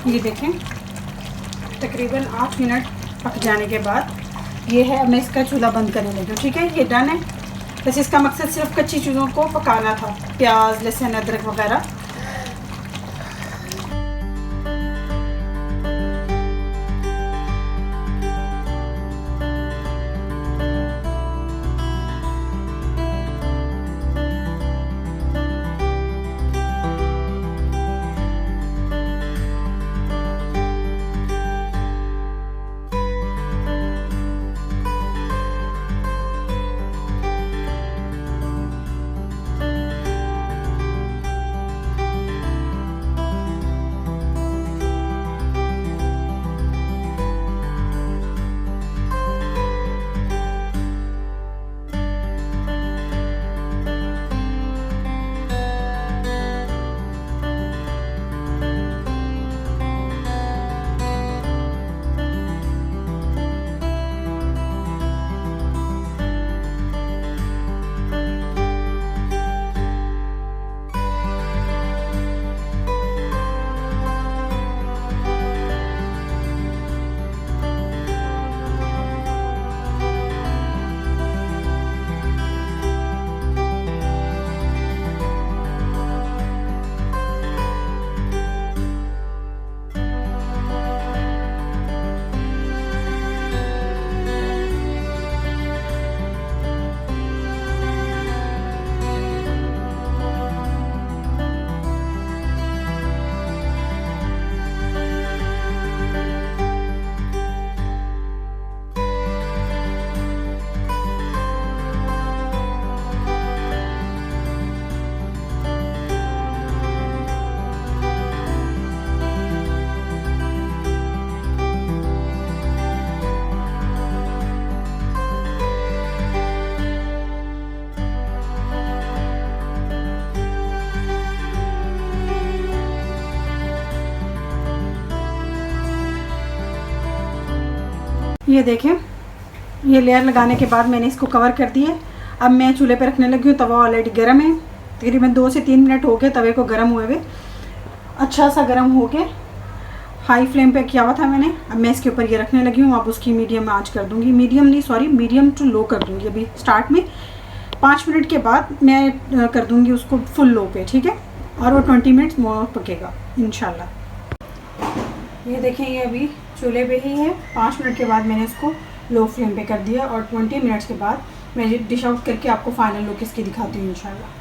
ये देखें तकरीबन 8 मिनट पक जाने के बाद ये है। अब मैं इसका चूल्हा बंद करने लगी हूँ। ठीक है, ये डन है। बस इसका मकसद सिर्फ कच्ची चीज़ों को पकाना था, प्याज, लहसुन, अदरक वगैरह। ये देखें, ये लेयर लगाने के बाद मैंने इसको कवर कर दिया। अब मैं चूल्हे पे रखने लगी हूँ। तवा ऑलरेडी गर्म है, तकरीबन 2 से 3 मिनट हो गए तवे को गर्म हुए हुए। अच्छा सा गर्म हो के हाई फ्लेम पे किया हुआ था मैंने। अब मैं इसके ऊपर ये रखने लगी हूँ। अब उसकी मीडियम आंच कर दूँगी, मीडियम टू लो कर दूँगी। अभी स्टार्ट में 5 मिनट के बाद मैं कर दूँगी उसको फुल लो पे। ठीक है, और वो 20 मिनट्स मोर पकेगा इंशाल्लाह। ये देखें, ये अभी चूल्हे पे ही है। 5 मिनट के बाद मैंने इसको लो फ्लेम पे कर दिया और 20 मिनट्स के बाद मैं डिश आउट करके आपको फाइनल लुक इसकी दिखाती हूँ इंशाल्लाह।